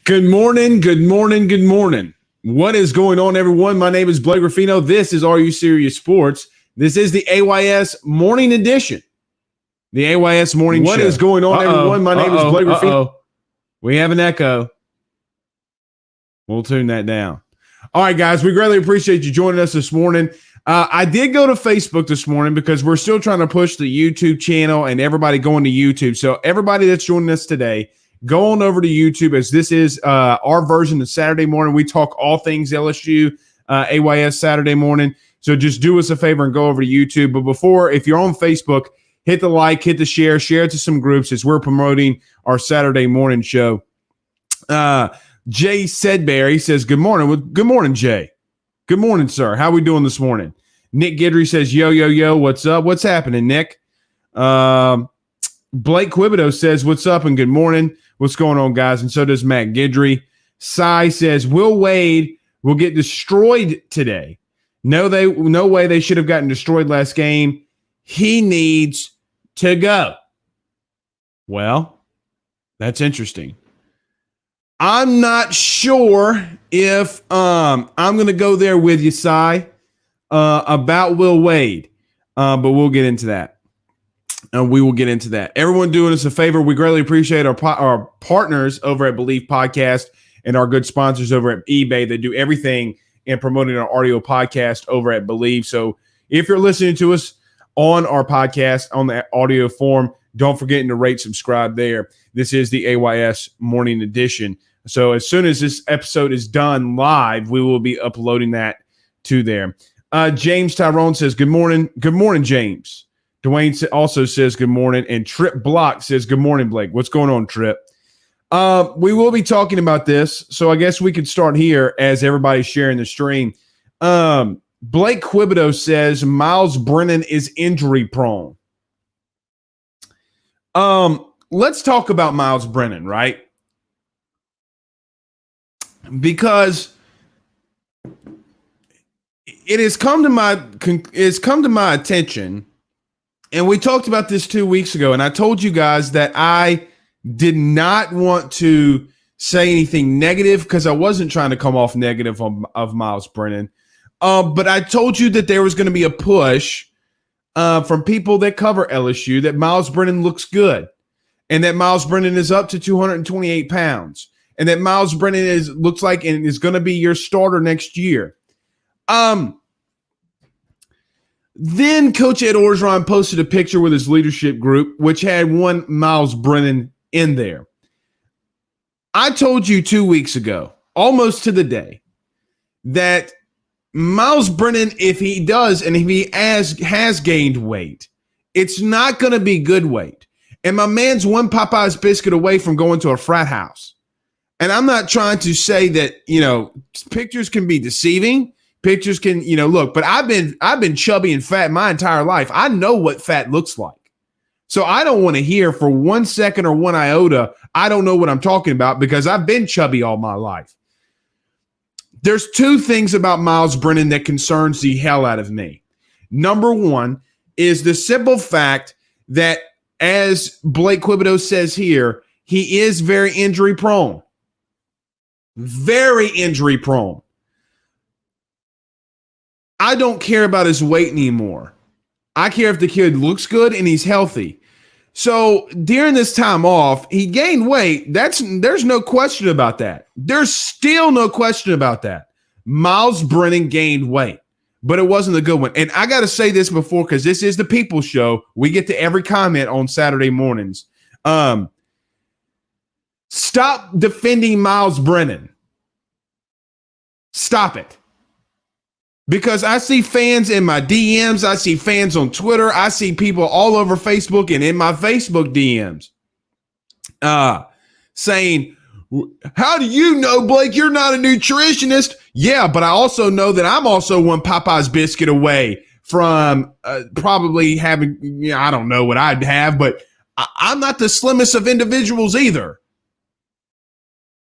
Good morning, good morning, good morning. What is going on, everyone? My name is Blake Ruffino. This is Are You Serious Sports. This is the AYS Morning Edition. The AYS Morning Show. What is going on, everyone? My name is Blake Ruffino. We have an echo. We'll tune that down. All right, guys, we greatly appreciate you joining us this morning. I did go to Facebook this morning because we're still trying to push the YouTube channel and everybody going to YouTube. So everybody that's joining us today, go on over to YouTube, as this is our version of Saturday morning. We talk all things LSU, AYS Saturday morning. So just do us a favor and go over to YouTube. But before, if you're on Facebook, hit the like, hit the share it to some groups as we're promoting our Saturday morning show. Jay Sedberry says, good morning. Well, good morning, Jay. Good morning, sir. How we doing this morning? Nick Guidry says, yo, what's up? What's happening, Nick? Blake Quibido says, what's up and good morning. What's going on, guys? And so does Matt Guidry. Cy says, Will Wade will get destroyed today. No way they should have gotten destroyed last game. He needs to go. Well, that's interesting. I'm not sure if I'm going to go there with you, Cy, about Will Wade, but we'll get into that. We will get into that. Everyone doing us a favor. We greatly appreciate our partners over at Believe Podcast and our good sponsors over at eBay that do everything in promoting our audio podcast over at Believe. So if you're listening to us on our podcast on the audio form, don't forget to rate, subscribe there. This is the AYS Morning Edition. So as soon as this episode is done live, we will be uploading that to there. James Tyrone says, good morning. Good morning, James. Dwayne also says good morning. And Trip Block says, good morning, Blake. What's going on, Trip? We will be talking about this. So I guess we could start here as everybody's sharing the stream. Blake Quibido says Myles Brennan is injury prone. Let's talk about Myles Brennan, right? Because it has come to my attention, and we talked about this 2 weeks ago, and I told you guys that I did not want to say anything negative because I wasn't trying to come off negative of Myles Brennan. But I told you that there was going to be a push from people that cover LSU that Myles Brennan looks good, and that Myles Brennan is up to 228 pounds. And that Myles Brennan looks like and is going to be your starter next year. Then Coach Ed Orgeron posted a picture with his leadership group, which had one Myles Brennan in there. I told you 2 weeks ago, almost to the day, that Myles Brennan, if he does and if he has gained weight, it's not going to be good weight. And my man's one Popeye's biscuit away from going to a frat house. And I'm not trying to say that, pictures can be deceiving. Pictures can, look, but I've been chubby and fat my entire life. I know what fat looks like. So I don't want to hear for 1 second or one iota, I don't know what I'm talking about because I've been chubby all my life. There's two things about Myles Brennan that concerns the hell out of me. Number one is the simple fact that, as Blake Quibido says here, he is very injury prone. Very injury prone. I don't care about his weight anymore. I care if the kid looks good and he's healthy. So during this time off, he gained weight. There's no question about that. There's still no question about that. Myles Brennan gained weight, but it wasn't a good one. And I got to say this before, because this is the People's Show. We get to every comment on Saturday mornings. Stop defending Myles Brennan. Stop it. Because I see fans in my DMs. I see fans on Twitter. I see people all over Facebook and in my Facebook DMs saying, how do you know, Blake, you're not a nutritionist? Yeah, but I also know that I'm also one Popeye's biscuit away from probably having, I don't know what I'd have, but I'm not the slimmest of individuals either.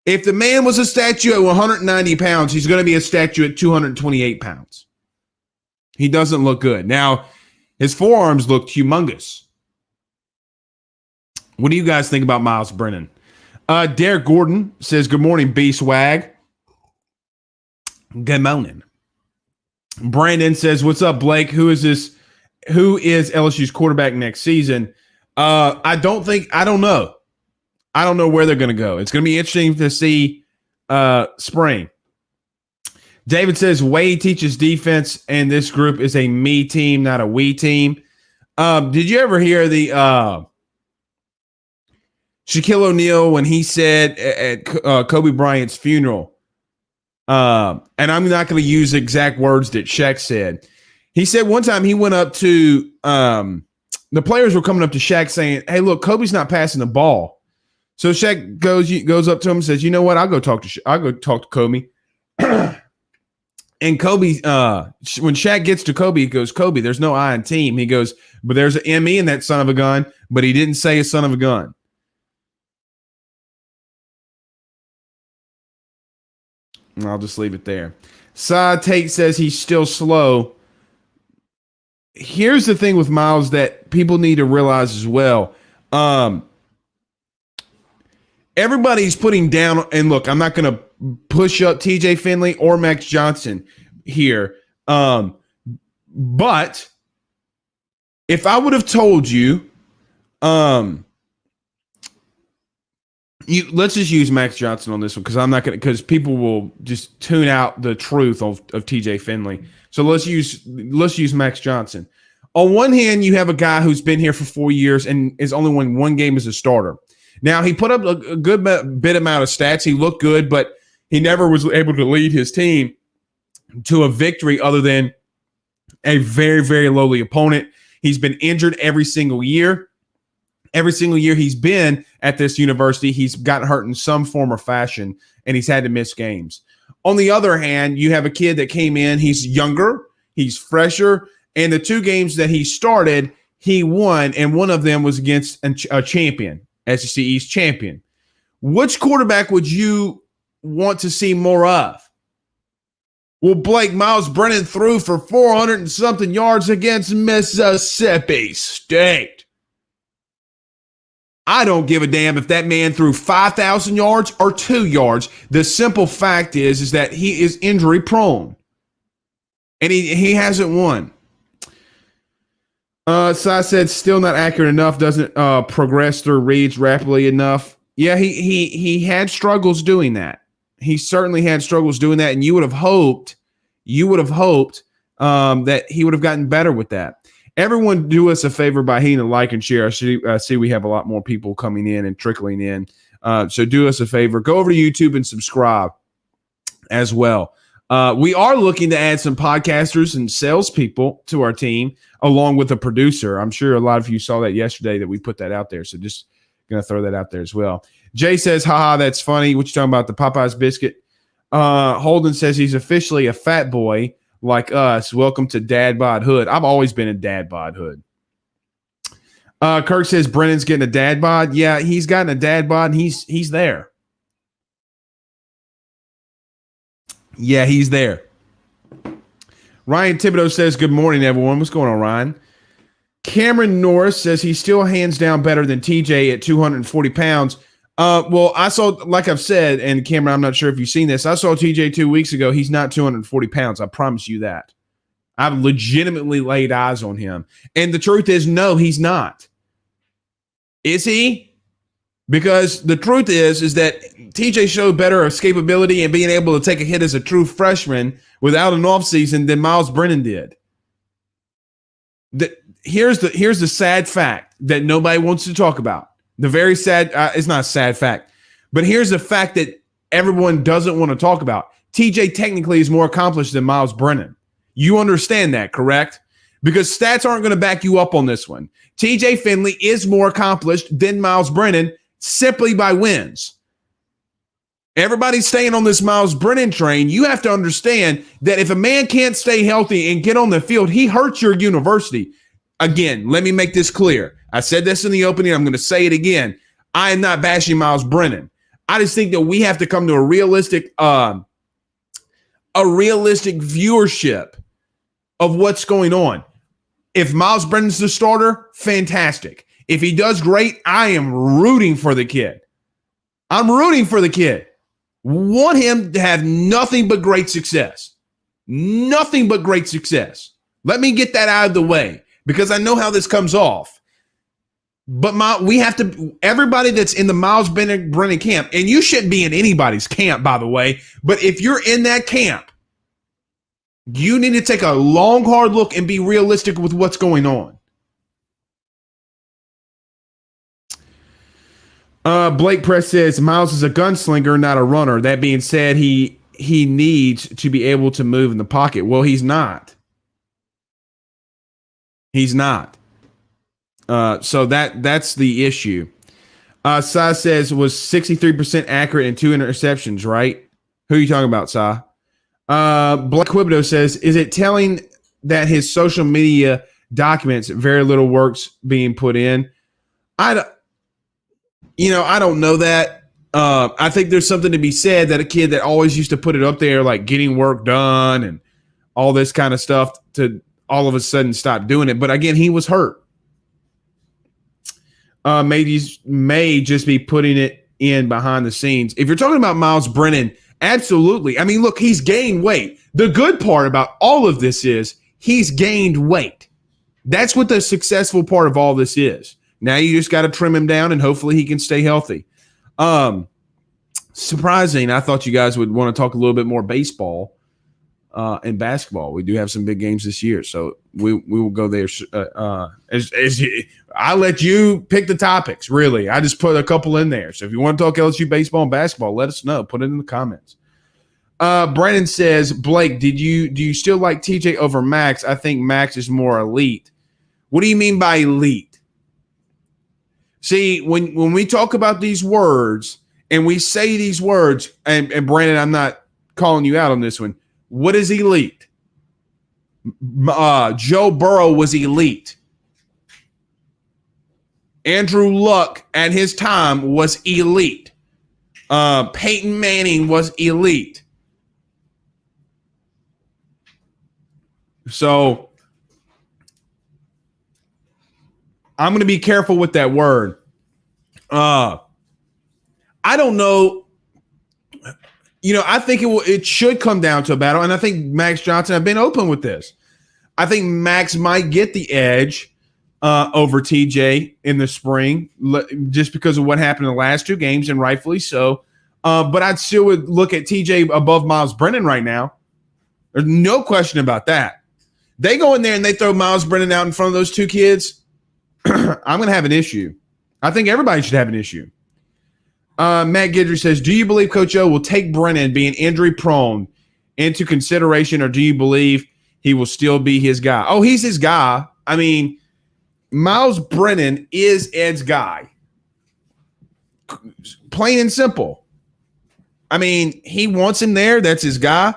If the man was a statue at 190 pounds, he's going to be a statue at 228 pounds. He doesn't look good. Now, his forearms looked humongous. What do you guys think about Myles Brennan? Derrick Gordon says, good morning, B-Swag. Good morning. Brandon says, what's up, Blake? Who is LSU's quarterback next season? I don't know. I don't know where they're going to go. It's going to be interesting to see spring. David says, Wade teaches defense, and this group is a me team, not a we team. Did you ever hear the Shaquille O'Neal when he said at Kobe Bryant's funeral, and I'm not going to use exact words that Shaq said. He said one time he went up to the players were coming up to Shaq saying, hey, look, Kobe's not passing the ball. So Shaq goes up to him and says, you know what? I'll go talk to Kobe. And Kobe, when Shaq gets to Kobe, he goes, Kobe, there's no I in team. He goes, but there's an M-E in that son of a gun, but he didn't say a son of a gun. And I'll just leave it there. Side Tate says he's still slow. Here's the thing with Myles that people need to realize as well. Everybody's putting down, and look, I'm not going to push up TJ Finley or Max Johnson here. But if I would have told you, let's just use Max Johnson on this one because I'm not going to, because people will just tune out the truth of TJ Finley. So let's use Max Johnson. On one hand, you have a guy who's been here for 4 years and has only won one game as a starter. Now, he put up a good bit amount of stats. He looked good, but he never was able to lead his team to a victory other than a very, very lowly opponent. He's been injured every single year. Every single year he's been at this university, he's gotten hurt in some form or fashion, and he's had to miss games. On the other hand, you have a kid that came in. He's younger. He's fresher. And the 2 games that he started, he won, and one of them was against a champion. SEC East champion. Which quarterback would you want to see more of? Well, Blake, Myles Brennan threw for 400 and something yards against Mississippi State. I don't give a damn if that man threw 5,000 yards or 2 yards. The simple fact is that he is injury prone. And he hasn't won. So I said, still not accurate enough, doesn't progress through reads rapidly enough. Yeah, he had struggles doing that. He certainly had struggles doing that, and you would have hoped that he would have gotten better with that. Everyone do us a favor by hitting a like and share. I see we have a lot more people coming in and trickling in. So do us a favor. Go over to YouTube and subscribe as well. We are looking to add some podcasters and salespeople to our team, along with a producer. I'm sure a lot of you saw that yesterday that we put that out there. So just going to throw that out there as well. Jay says, haha, that's funny. What you talking about, the Popeyes biscuit? Holden says he's officially a fat boy like us. Welcome to Dad Bod Hood. I've always been a Dad Bod Hood. Kirk says Brennan's getting a Dad Bod. Yeah, he's gotten a Dad Bod, and he's there. Yeah, he's there. Ryan Thibodeau says, good morning, everyone. What's going on, Ryan? Cameron Norris says he's still hands down better than TJ at 240 pounds. Well, I saw, like I've said, and Cameron, I'm not sure if you've seen this. I saw TJ 2 weeks ago. He's not 240 pounds. I promise you that. I've legitimately laid eyes on him. And the truth is, no, he's not. Is he? Because the truth is that TJ showed better escapability and being able to take a hit as a true freshman without an offseason than Myles Brennan did. Here's the sad fact that nobody wants to talk about. The very sad, it's not a sad fact, but here's the fact that everyone doesn't want to talk about. TJ technically is more accomplished than Myles Brennan. You understand that, correct? Because stats aren't going to back you up on this one. TJ Finley is more accomplished than Myles Brennan simply by wins. Everybody's staying on this Myles Brennan train. You have to understand that if a man can't stay healthy and get on the field, he hurts your university. Again, let me make this clear. I said this in the opening. I'm going to say it again. I am not bashing Myles Brennan. I just think that we have to come to a realistic viewership of what's going on. If Myles Brennan's the starter, fantastic. If he does great, I am rooting for the kid. I'm rooting for the kid. Want him to have nothing but great success. Nothing but great success. Let me get that out of the way because I know how this comes off. But we have to, everybody that's in the Myles Brennan camp, and you shouldn't be in anybody's camp, by the way, but if you're in that camp, you need to take a long, hard look and be realistic with what's going on. Blake Prest says Myles is a gunslinger, not a runner. That being said, he needs to be able to move in the pocket. Well, he's not. He's not. So that's the issue. Sai says was 63% accurate and 2 interceptions, right? Who are you talking about, Sai? Black Quibido says, is it telling that his social media documents very little work's being put in? I don't know that. I think there's something to be said that a kid that always used to put it up there, like getting work done and all this kind of stuff, to all of a sudden stop doing it. But again, he was hurt. May just be putting it in behind the scenes. If you're talking about Myles Brennan, absolutely. I mean, look, he's gained weight. The good part about all of this is he's gained weight. That's what the successful part of all this is. Now you just got to trim him down and hopefully he can stay healthy. Surprising. I thought you guys would want to talk a little bit more baseball and basketball. We do have some big games this year, so we will go there. I let you pick the topics, really. I just put a couple in there. So if you want to talk LSU baseball and basketball, let us know. Put it in the comments. Brandon says, Blake, do you still like TJ over Max? I think Max is more elite. What do you mean by elite? See, when we talk about these words and we say these words, and Brandon, I'm not calling you out on this one. What is elite? Joe Burrow was elite. Andrew Luck at his time was elite. Peyton Manning was elite. So I'm going to be careful with that word. I don't know. I think it should come down to a battle, and I think Max Johnson, I've been open with this. I think Max might get the edge over TJ in the spring just because of what happened in the last 2 games, and rightfully so. But I'd still would look at TJ above Myles Brennan right now. There's no question about that. They go in there and they throw Myles Brennan out in front of those 2 kids, I'm going to have an issue. I think everybody should have an issue. Matt Guidry says, do you believe Coach O will take Brennan being injury prone into consideration, or do you believe he will still be his guy? Oh, he's his guy. I mean, Myles Brennan is Ed's guy. Plain and simple. I mean, he wants him there. That's his guy.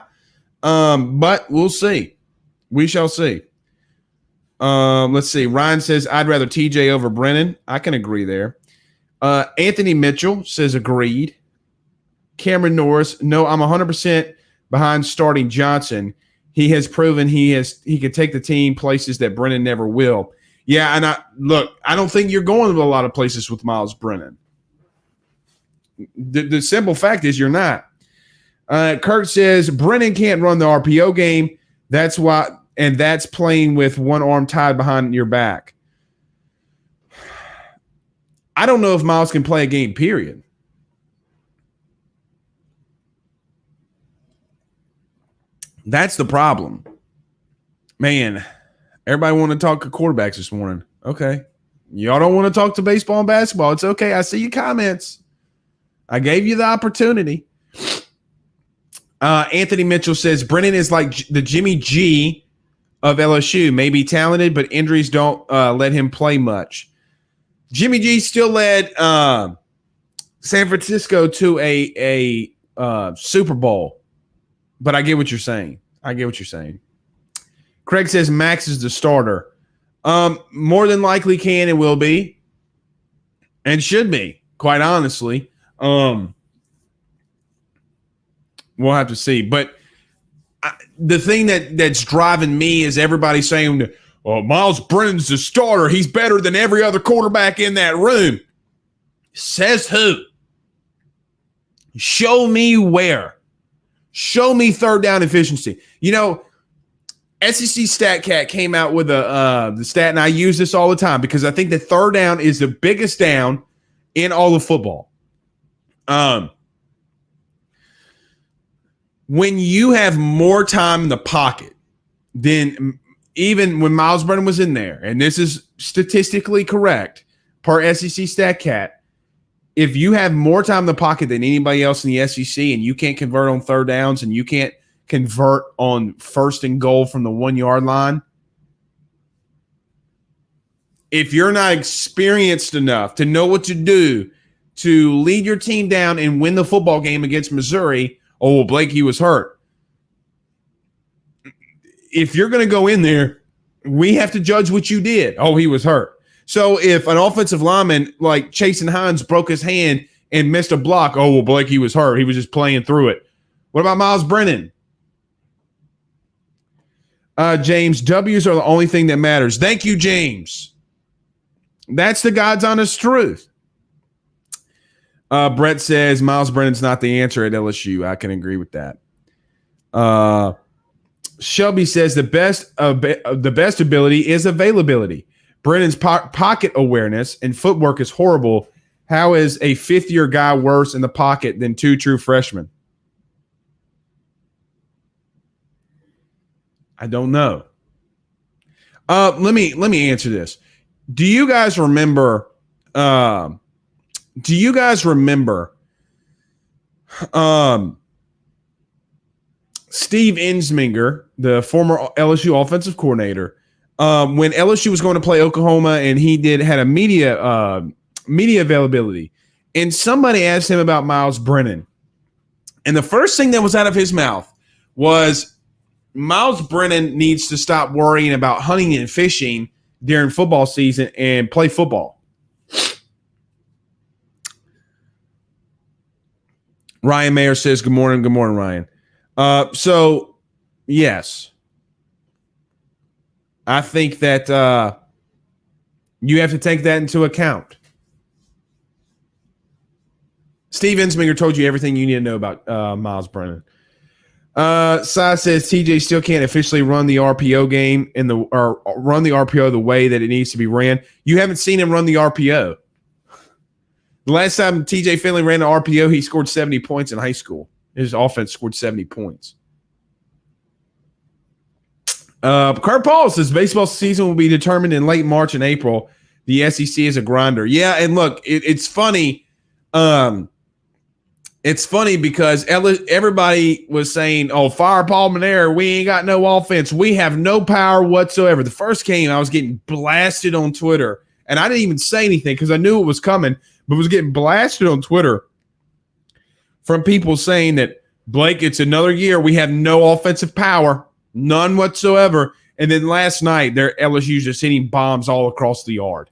But we'll see. We shall see. Let's see. Ryan says, I'd rather TJ over Brennan. I can agree there. Anthony Mitchell says agreed. Cameron Norris, no, I'm 100% behind starting Johnson. He has proven he can take the team places that Brennan never will. Yeah, and I don't think you're going to a lot of places with Myles Brennan. The simple fact is you're not. Kirk says Brennan can't run the RPO game. That's why, and that's playing with one arm tied behind your back. I don't know if Myles can play a game, period. That's the problem. Man, everybody want to talk to quarterbacks this morning. Okay. Y'all don't want to talk to baseball and basketball. It's okay. I see your comments. I gave you the opportunity. Anthony Mitchell says Brennan is like the Jimmy G of LSU. Maybe talented, but injuries don't let him play much. Jimmy G still led San Francisco to a Super Bowl, but I get what you're saying. Craig says Max is the starter. More than likely can and will be, and should be, quite honestly. We'll have to see. But the thing that's driving me is everybody saying, oh, Myles Brennan's the starter. He's better than every other quarterback in that room. Says who? Show me where. Show me third down efficiency. You know, SEC StatCat came out with the stat, and I use this all the time because I think that third down is the biggest down in all of football. When you have more time in the pocket than even when Myles Brennan was in there, and this is statistically correct per SEC StatCat, if you have more time in the pocket than anybody else in the SEC and you can't convert on third downs and you can't convert on first and goal from the 1 yard line, if you're not experienced enough to know what to do to lead your team down and win the football game against Missouri, oh, well, Blake, he was hurt. If you're going to go in there, we have to judge what you did. Oh, he was hurt. So if an offensive lineman like Chasen Hines broke his hand and missed a block, oh, well, Blake, he was hurt. He was just playing through it. What about Myles Brennan? James, W's are the only thing that matters. Thank you, James. That's the God's honest truth. Brett says Myles Brennan's not the answer at LSU. I can agree with that. Shelby says the best ability is availability. Brennan's pocket awareness and footwork is horrible. How is a fifth-year guy worse in the pocket than two true freshmen? I don't know. Let me answer this. Do you guys remember? Steve Ensminger, the former LSU offensive coordinator, when LSU was going to play Oklahoma, and he had a media availability, and somebody asked him about Myles Brennan, and the first thing that was out of his mouth was Myles Brennan needs to stop worrying about hunting and fishing during football season and play football. Ryan Meyer says, good morning, Ryan. So, yes. I think that you have to take that into account. Steve Ensminger told you everything you need to know about Myles Brennan. Sai says TJ still can't officially run the RPO game or run the RPO the way that it needs to be ran. You haven't seen him run the RPO. The last time TJ Finley ran the RPO, he scored 70 points in high school. His offense scored 70 points. Kirk Paul says baseball season will be determined in late March and April. The SEC is a grinder. Yeah, and look, it's funny. It's funny because everybody was saying, oh, fire Paul Manera. We ain't got no offense. We have no power whatsoever. The first game, I was getting blasted on Twitter, and I didn't even say anything because I knew it was coming, but was getting blasted on Twitter from people saying that, Blake, it's another year. We have no offensive power, none whatsoever. And then last night, their LSU's just hitting bombs all across the yard.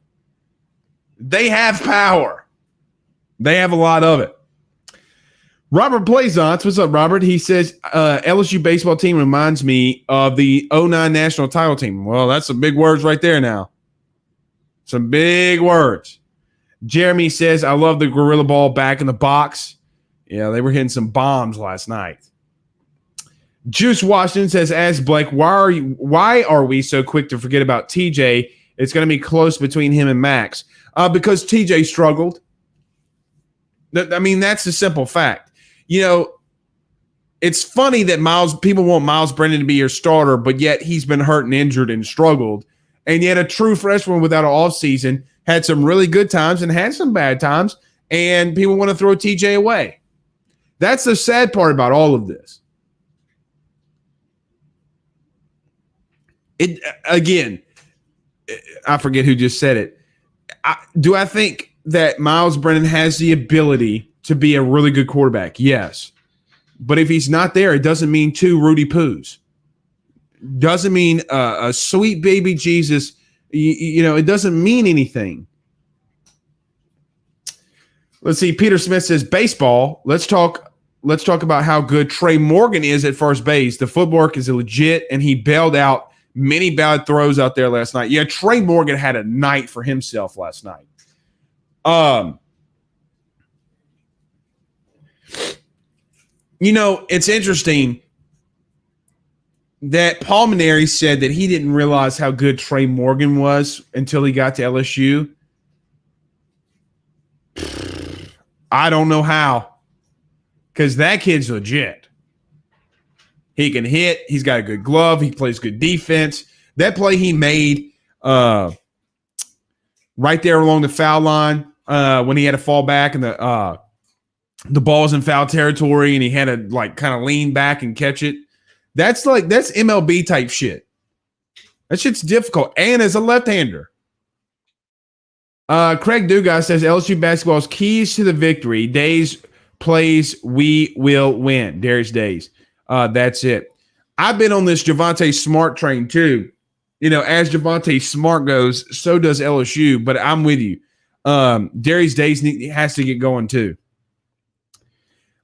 They have power. They have a lot of it. Robert Plaisance, what's up, Robert? He says, LSU baseball team reminds me of the 2009 national title team. Well, that's some big words right there now. Some big words. Jeremy says, I love the gorilla ball back in the box. Yeah, they were hitting some bombs last night. Juice Washington says, ask Blake, why are we so quick to forget about TJ? It's going to be close between him and Max. Because TJ struggled. I mean, that's the simple fact. You know, it's funny that people want Myles Brennan to be your starter, but yet he's been hurt and injured and struggled. And yet a true freshman without an offseason had some really good times and had some bad times, and people want to throw TJ away. That's the sad part about all of this. Again, I forget who just said it. Do I think that Myles Brennan has the ability to be a really good quarterback? Yes. But if he's not there, it doesn't mean two Rudy Poos. Doesn't mean a sweet baby Jesus. You know, it doesn't mean anything. Let's see. Peter Smith says baseball. Let's talk about how good Trey Morgan is at first base. The footwork is legit, and he bailed out many bad throws out there last night. Yeah, Trey Morgan had a night for himself last night. You know, it's interesting that Paul Mainieri said that he didn't realize how good Trey Morgan was until he got to LSU. I don't know how, because that kid's legit. He can hit. He's got a good glove. He plays good defense. That play he made right there along the foul line when he had to fall back and the ball's in foul territory and he had to like kind of lean back and catch it. That's MLB type shit. That shit's difficult. And as a left-hander. Craig Dugas says LSU basketball's keys to the victory. Days plays, we will win. Darius Days. That's it. I've been on this Javonte Smart train too. You know, as Javonte Smart goes, so does LSU. But I'm with you. Darius Days has to get going too.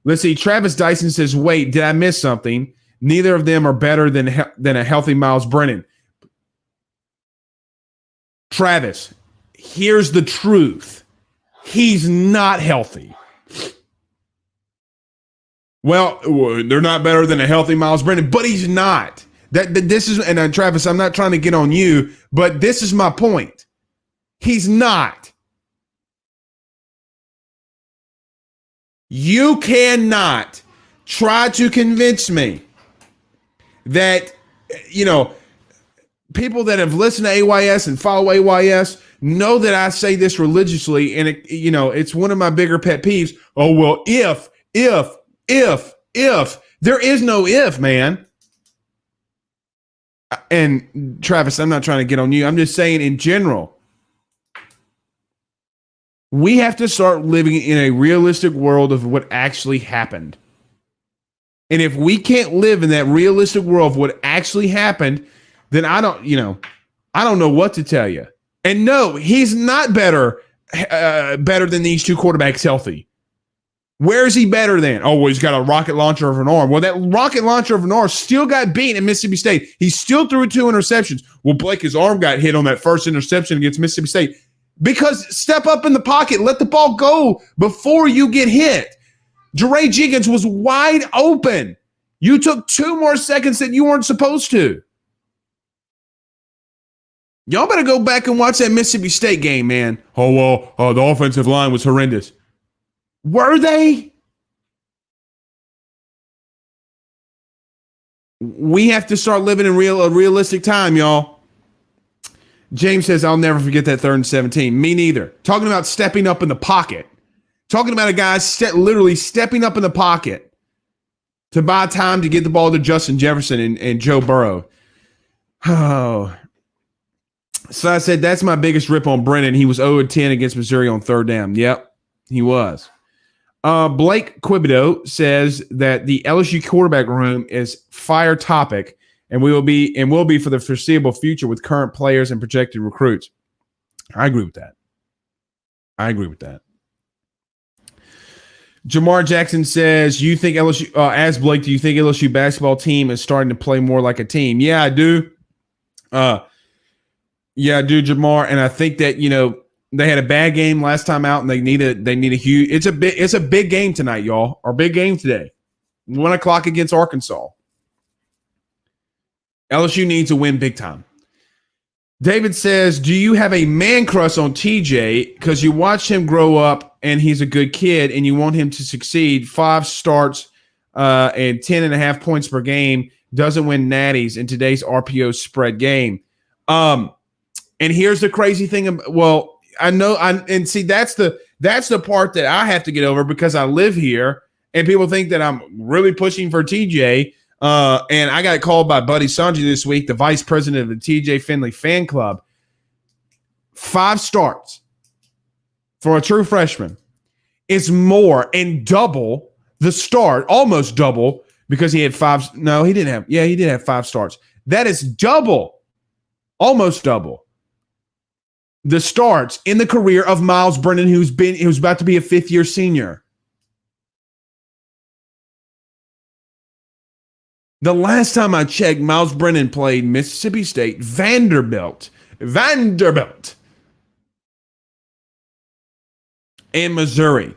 Let's see. Travis Dyson says, "Wait, did I miss something? Neither of them are better than a healthy Myles Brennan." Travis, here's the truth. He's not healthy. Well, they're not better than a healthy Myles Brennan, but he's not. This is, and Travis, I'm not trying to get on you, but this is my point. He's not. You cannot try to convince me that, you know, people that have listened to AYS and follow AYS know that I say this religiously, and it's one of my bigger pet peeves. Oh, well, if, there is no if, man. And Travis, I'm not trying to get on you. I'm just saying in general, we have to start living in a realistic world of what actually happened. And if we can't live in that realistic world of what actually happened, then I don't know what to tell you. And no, he's not better than these two quarterbacks healthy. Where is he better than? Oh, well, he's got a rocket launcher of an arm. Well, that rocket launcher of an arm still got beat at Mississippi State. He still threw 2 interceptions. Well, Blake, his arm got hit on that first interception against Mississippi State. Because step up in the pocket, let the ball go before you get hit. Jeray Jenkins was wide open. You took 2 more seconds that you weren't supposed to. Y'all better go back and watch that Mississippi State game, man. Oh, well, the offensive line was horrendous. Were they? We have to start living in a realistic time, y'all. James says, I'll never forget that 3rd and 17. Me neither. Talking about stepping up in the pocket. Talking about a guy literally stepping up in the pocket to buy time to get the ball to Justin Jefferson and Joe Burrow. Oh. So I said, that's my biggest rip on Brennan. He was 0-10 against Missouri on 3rd down. Yep, he was. Blake Quibido says that the LSU quarterback room is fire topic and will be for the foreseeable future with current players and projected recruits. I agree with that. Jamar Jackson says, you think LSU, ask Blake, do you think LSU basketball team is starting to play more like a team? Yeah, I do. Yeah, I do, Jamar. And I think that, they had a bad game last time out and they need a huge, it's a big game tonight, y'all. Our big game today. 1:00 against Arkansas. LSU needs to win big time. David says, do you have a man crush on TJ because you watched him grow up and he's a good kid and you want him to succeed? 5 starts and 10.5 points per game, doesn't win natties in today's RPO spread game. And here's the crazy thing. Well, I know, see, that's the part that I have to get over because I live here and people think that I'm really pushing for TJ. And I got called by Buddy Sanji this week, the vice president of the TJ Finley fan club. 5 starts for a true freshman is more and double the start, almost double, because he had 5. No, he didn't have. Yeah, he did have 5 starts. That is double, almost double the starts in the career of Myles Brennan, who's about to be a 5th-year senior. The last time I checked, Myles Brennan played Mississippi State, Vanderbilt, and Missouri.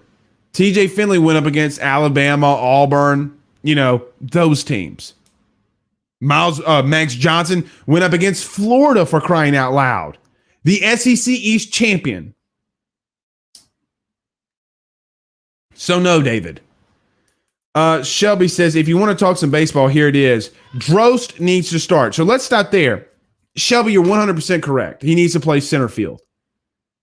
TJ Finley went up against Alabama, Auburn, those teams. Max Johnson went up against Florida, for crying out loud. The SEC East champion. So no, David. Shelby says, if you want to talk some baseball, here it is. Drost needs to start. So let's start there. Shelby, you're 100% correct. He needs to play center field.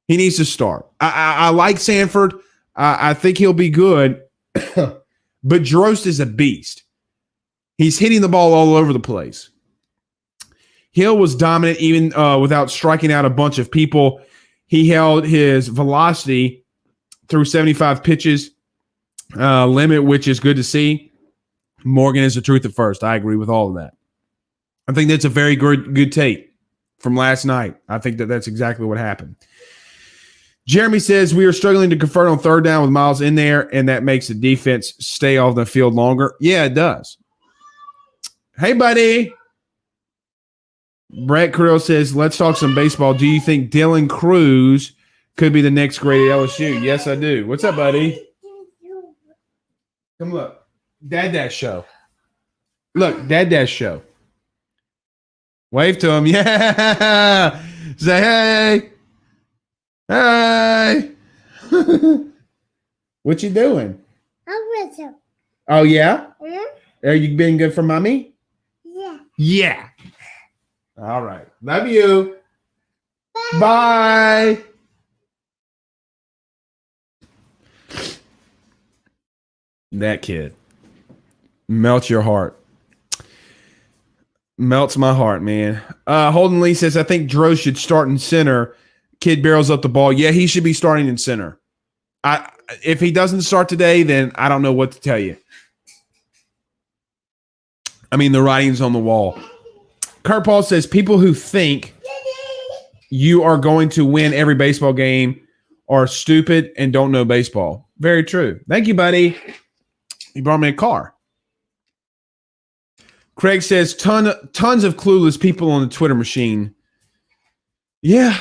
He needs to start. I like Sanford. I think he'll be good. But Drost is a beast. He's hitting the ball all over the place. Hill was dominant even without striking out a bunch of people. He held his velocity through 75 pitches limit, which is good to see. Morgan is the truth at first. I agree with all of that. I think that's a very good tape from last night. I think that's exactly what happened. Jeremy says we are struggling to convert on third down with Myles in there, and that makes the defense stay off the field longer. Yeah, it does. Hey, buddy. Brett Creel says, let's talk some baseball. Do you think Dylan Cruz could be the next great at LSU? Yes, I do. What's up, buddy? Come look. Dad Dash Show. Look, Dad Dash Show. Wave to him. Yeah. Say, hey. Hey. What you doing? I'm with you. Oh, yeah? Mm-hmm. Are you being good for mommy? Yeah. Yeah. All right. Love you. Bye. That kid. Melts your heart. Melts my heart, man. Holden Lee says, I think Droz should start in center. Kid barrels up the ball. Yeah, he should be starting in center. If he doesn't start today, then I don't know what to tell you. I mean, the writing's on the wall. Kirk Paul says, people who think you are going to win every baseball game are stupid and don't know baseball. Very true. Thank you, buddy. You brought me a car. Craig says, tons of clueless people on the Twitter machine. Yeah.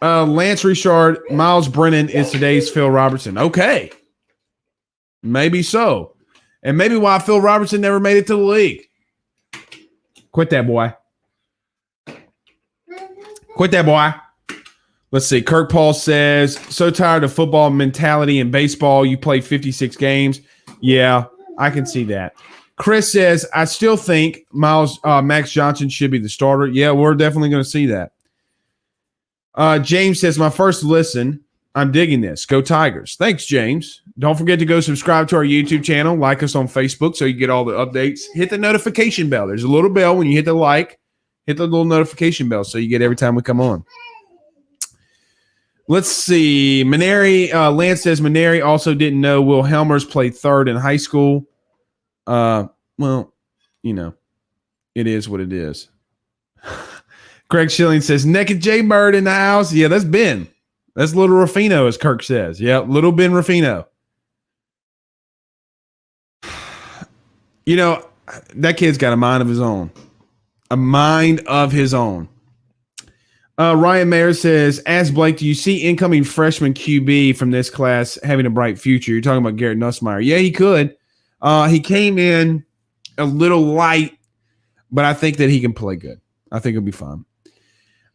Lance Richard, Myles Brennan is today's Phil Robertson. Okay. Maybe so. And maybe why Phil Robertson never made it to the league. Quit that, boy. Quit that, boy. Let's see. Kirk Paul says, so tired of football mentality in baseball. You play 56 games. Yeah, I can see that. Chris says, I still think Max Johnson should be the starter. Yeah, we're definitely going to see that. James says, my first listen. I'm digging this. Go Tigers. Thanks, James. Don't forget to go subscribe to our YouTube channel. Like us on Facebook so you get all the updates. Hit the notification bell. There's a little bell when you hit the like. Hit the little notification bell so you get every time we come on. Let's see. Lance says Maneri also didn't know Will Helmers played third in high school. Well, it is what it is. Greg Schilling says, Naked J Bird in the house. Yeah, that's Ben. That's Little Ruffino, as Kirk says. Yeah, Little Ben Ruffino. That kid's got a mind of his own. A mind of his own. Ryan Mayer says, ask Blake, do you see incoming freshman QB from this class having a bright future? You're talking about Garrett Nussmeier. Yeah, he could. He came in a little light, but I think that he can play good. I think he'll be fine.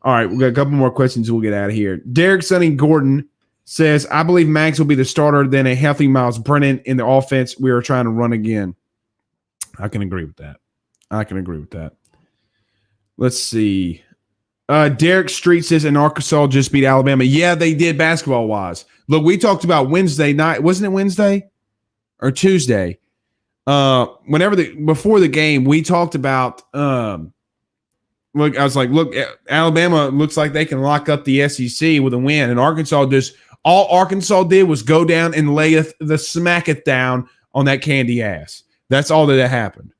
All right, we've got a couple more questions. We'll get out of here. Derrick Sonny Gordon says, I believe Max will be the starter, then a healthy Myles Brennan in the offense we are trying to run again. I can agree with that. Let's see. Derek Street says, and Arkansas just beat Alabama. Yeah, they did basketball-wise. Look, we talked about Wednesday night. Wasn't it Wednesday or Tuesday? Before the game, we talked about look, Alabama looks like they can lock up the SEC with a win, and all Arkansas did was go down and lay the smack it down on that candy ass. That's all that happened.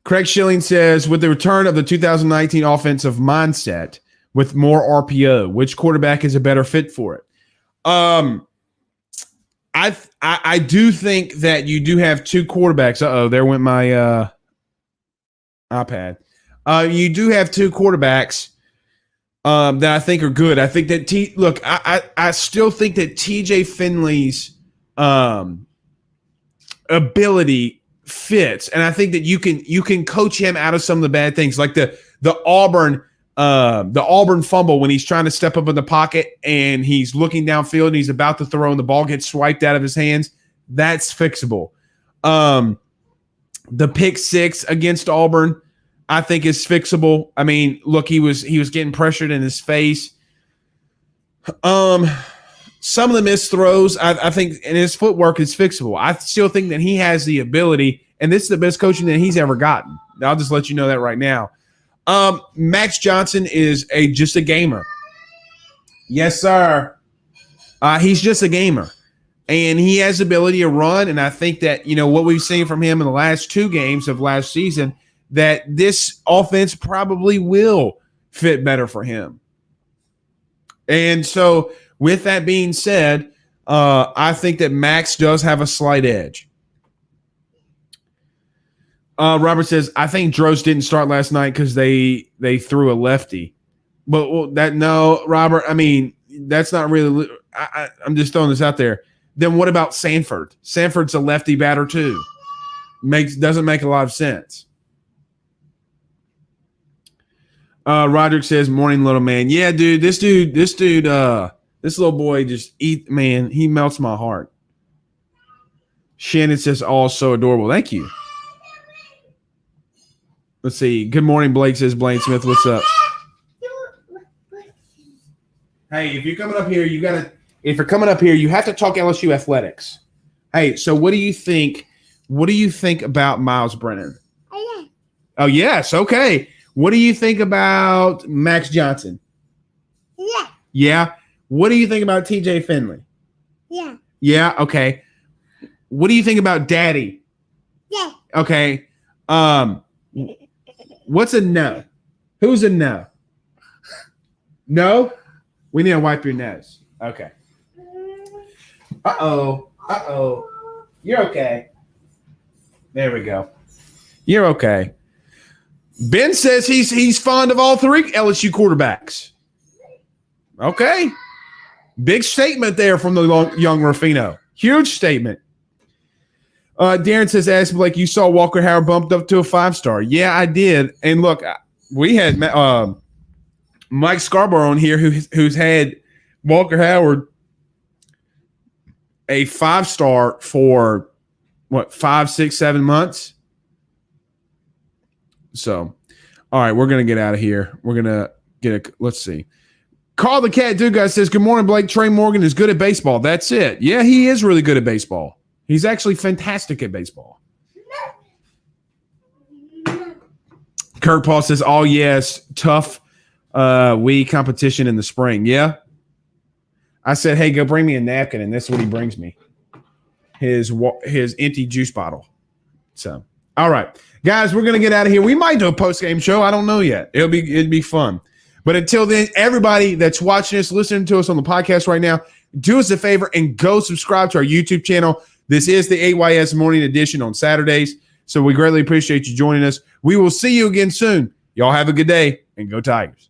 Craig Schilling says, with the return of the 2019 offensive mindset with more RPO, which quarterback is a better fit for it? I do think that you do have two quarterbacks. Uh-oh, there went my iPad. You do have two quarterbacks that I think are good. I think that I still think that TJ Finley's ability fits, and I think that you can coach him out of some of the bad things, like the Auburn fumble when he's trying to step up in the pocket and he's looking downfield and he's about to throw and the ball gets swiped out of his hands. That's fixable. The pick six against Auburn, I think, is fixable. I mean, look, he was getting pressured in his face. Some of the missed throws, I think, and his footwork is fixable. I still think that he has the ability, and this is the best coaching that he's ever gotten. I'll just let you know that right now. Max Johnson is just a gamer. Yes, sir. He's just a gamer. And he has the ability to run, and I think that, what we've seen from him in the last 2 games of last season, that this offense probably will fit better for him. And so with that being said, I think that Max does have a slight edge. Robert says, I think Drost didn't start last night because they threw a lefty. But no, Robert, I mean, that's not really – I'm just throwing this out there. Then what about Sanford? Sanford's a lefty batter too. Doesn't make a lot of sense. Rodrick says, morning, little man. Yeah, dude, this little boy he melts my heart. Shannon says, oh, so adorable. Thank you. Let's see. Good morning, Blake says, Blaine Smith, what's up? Hey, if you're coming up here, you have to talk LSU athletics. Hey, so what do you think? What do you think about Myles Brennan? Oh, yes. Okay. What do you think about Max Johnson? Yeah. Yeah. What do you think about TJ Finley? Yeah. Yeah. Okay. What do you think about Daddy? Yeah. Okay. What's a no? Who's a no? No? We need to wipe your nose. Okay. Uh-oh. You're okay. There we go. You're okay. Ben says he's fond of all 3 LSU quarterbacks. Okay. Big statement there from the young Ruffino. Huge statement. Darren says, ask Blake, you saw Walker Howard bumped up to a 5-star. Yeah, I did. And look, we had Mike Scarborough on here who's had Walker Howard a 5-star for 5, 6, 7 months. So, all right, we're going to get out of here. We're going to let's see. Carl the Cat Dugas says, good morning, Blake. Trey Morgan is good at baseball. That's it. Yeah, he is really good at baseball. He's actually fantastic at baseball. Kirk Paul says, oh, yes, tough competition in the spring. Yeah. I said, hey, go bring me a napkin, and this is what he brings me. His empty juice bottle. So, all right. Guys, we're going to get out of here. We might do a post-game show. I don't know yet. It'd be fun. But until then, everybody that's watching us, listening to us on the podcast right now, do us a favor and go subscribe to our YouTube channel. This is the AYS Morning Edition on Saturdays. So we greatly appreciate you joining us. We will see you again soon. Y'all have a good day and go Tigers.